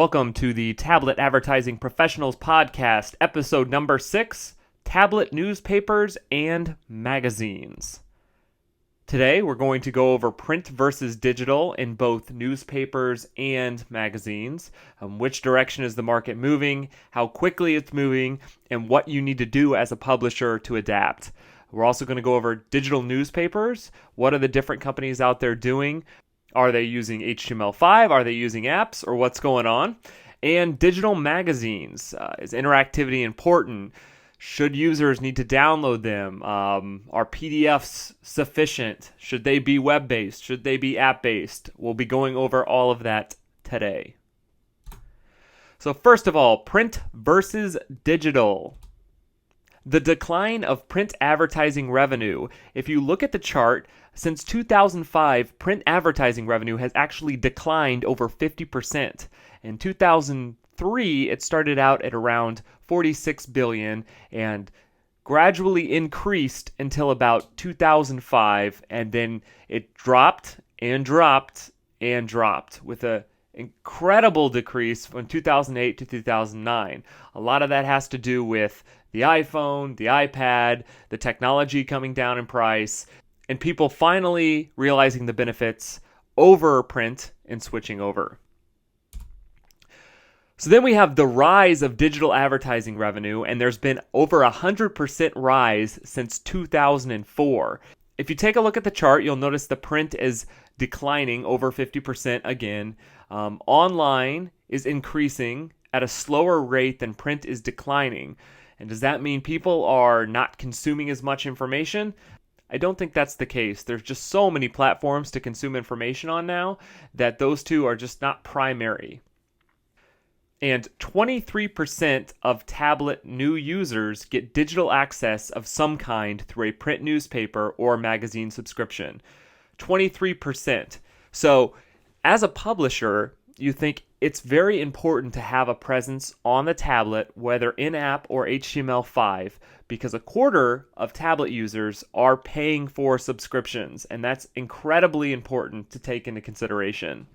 Welcome to the Tablet Advertising Professionals Podcast, episode number 6, Tablet Newspapers and Magazines. Today, we're going to go over print versus digital in both newspapers and magazines, which direction is the market moving, how quickly it's moving, and what you need to do as a publisher to adapt. We're also going to go over digital newspapers. What are the different companies out there doing? Are they using HTML5? Are they using apps? Or what's going on? And digital magazines. Is interactivity important? Should users need to download them? Are PDFs sufficient? Should they be web-based? Should they be app-based? We'll be going over all of that today. So first of all, print versus digital. The decline of print advertising revenue. If you look at the chart, since 2005, print advertising revenue has actually declined over 50%. In 2003, it started out at around 46 billion and gradually increased until about 2005, and then it dropped and dropped and dropped with an incredible decrease from 2008 to 2009. A lot of that has to do with the iPhone, the iPad, the technology coming down in price, and people finally realizing the benefits over print and switching over. So then we have the rise of digital advertising revenue, and there's been over 100% rise since 2004. If you take a look at the chart, you'll notice the print is declining over 50% again. Online is increasing at a slower rate than print is declining. And does that mean people are not consuming as much information? I don't think that's the case. There's just so many platforms to consume information on now that those two are just not primary. And 23% of tablet new users get digital access of some kind through a print newspaper or magazine subscription. 23%. So as a publisher, you think it's very important to have a presence on the tablet, whether in-app or HTML5, because a quarter of tablet users are paying for subscriptions, and that's incredibly important to take into consideration.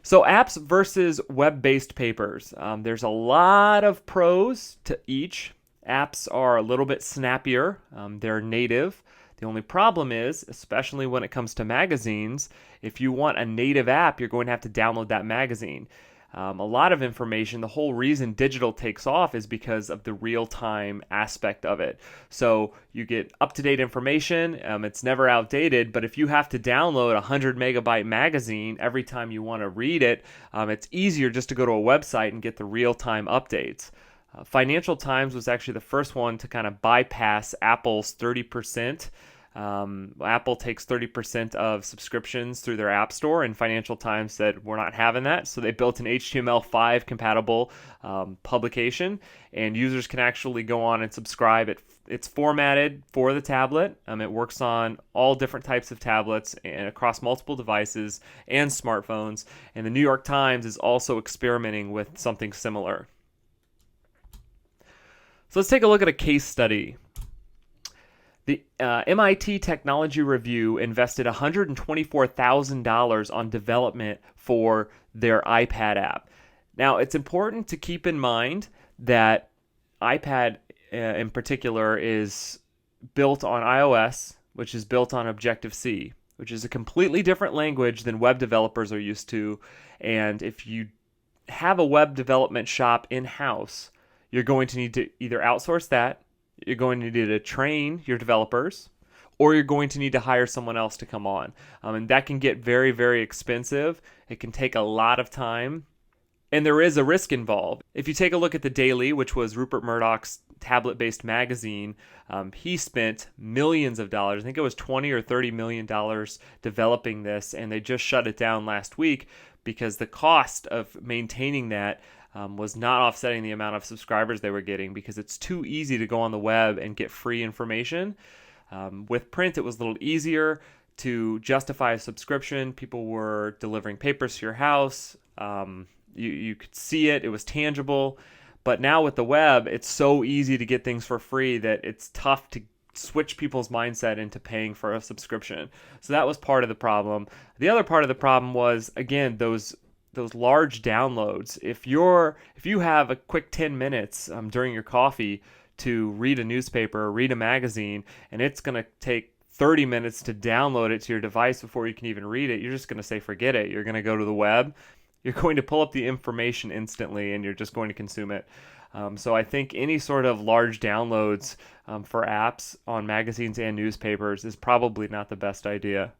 So apps versus web-based papers. There's a lot of pros to each. Apps are a little bit snappier. They're native. The only problem is, especially when it comes to magazines, if you want a native app, you're going to have to download that magazine. A lot of information, the whole reason digital takes off is because of the real-time aspect of it. So you get up-to-date information, it's never outdated, but if you have to download a 100 megabyte magazine every time you want to read it, it's easier just to go to a website and get the real-time updates. Financial Times was actually the first one to kind of bypass Apple's 30%. Apple takes 30% of subscriptions through their App Store, and Financial Times said, we're not having that. So they built an HTML5 compatible publication, and users can actually go on and subscribe. It's formatted for the tablet. It works on all different types of tablets and across multiple devices and smartphones. And the New York Times is also experimenting with something similar. So let's take a look at a case study. The MIT Technology Review invested $124,000 on development for their iPad app. Now, it's important to keep in mind that iPad in particular is built on iOS, which is built on Objective-C, which is a completely different language than web developers are used to. And if you have a web development shop in-house, you're going to need to either outsource that, you're going to need to train your developers, or you're going to need to hire someone else to come on. And that can get very, very expensive. It can take a lot of time, and there is a risk involved. If you take a look at The Daily, which was Rupert Murdoch's tablet-based magazine, he spent millions of dollars. I think it was $20 or $30 million developing this, and they just shut it down last week because the cost of maintaining that was not offsetting the amount of subscribers they were getting, because it's too easy to go on the web and get free information. With print, it was a little easier to justify a subscription. People were delivering papers to your house. You could see it. It was tangible. But now with the web, it's so easy to get things for free that it's tough to switch people's mindset into paying for a subscription. So that was part of the problem. The other part of the problem was, again, those those large downloads. If you have a quick 10 minutes during your coffee to read a newspaper or read a magazine, and it's going to take 30 minutes to download it to your device before you can even read it, you're just going to say forget it. You're going to go to the web. You're going to pull up the information instantly, and you're just going to consume it. So I think any sort of large downloads for apps on magazines and newspapers is probably not the best idea.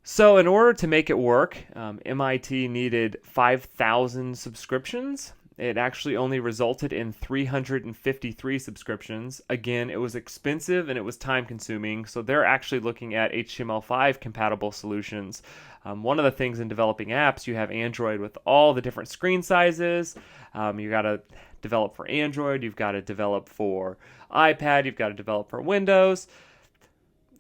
So in order to make it work, MIT needed 5,000 subscriptions. It actually only resulted in 353 subscriptions. Again, it was expensive and it was time consuming, so they're actually looking at HTML5 compatible solutions. One of the things in developing apps, you have Android with all the different screen sizes. You got to develop for Android, you've got to develop for iPad, you've got to develop for Windows.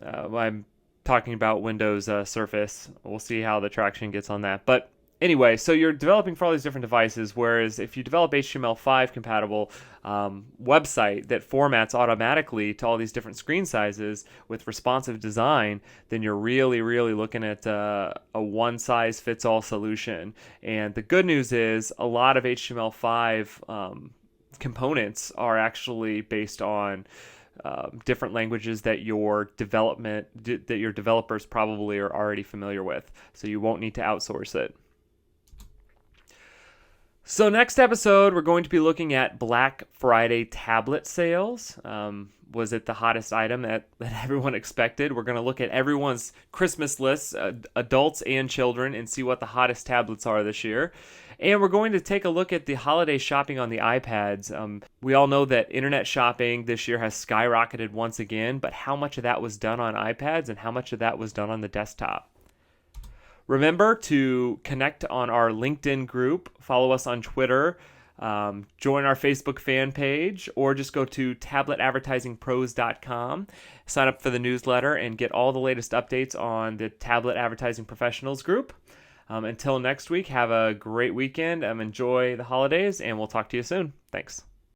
I'm talking about Windows Surface. We'll see how the traction gets on that. But anyway, so you're developing for all these different devices, whereas if you develop HTML5 compatible website that formats automatically to all these different screen sizes with responsive design, then you're really, really looking at a one-size-fits-all solution. And the good news is a lot of HTML5 components are actually based on different languages that your developers probably are already familiar with, so you won't need to outsource it. So next episode, we're going to be looking at Black Friday tablet sales. Was it the hottest item that everyone expected? We're going to look at everyone's Christmas lists, adults and children, and see what the hottest tablets are this year. And we're going to take a look at the holiday shopping on the iPads. We all know that internet shopping this year has skyrocketed once again, but how much of that was done on iPads and how much of that was done on the desktop? Remember to connect on our LinkedIn group, follow us on Twitter, join our Facebook fan page, or just go to tabletadvertisingpros.com, sign up for the newsletter, and get all the latest updates on the Tablet Advertising Professionals group. Until next week, have a great weekend, enjoy the holidays, and we'll talk to you soon. Thanks.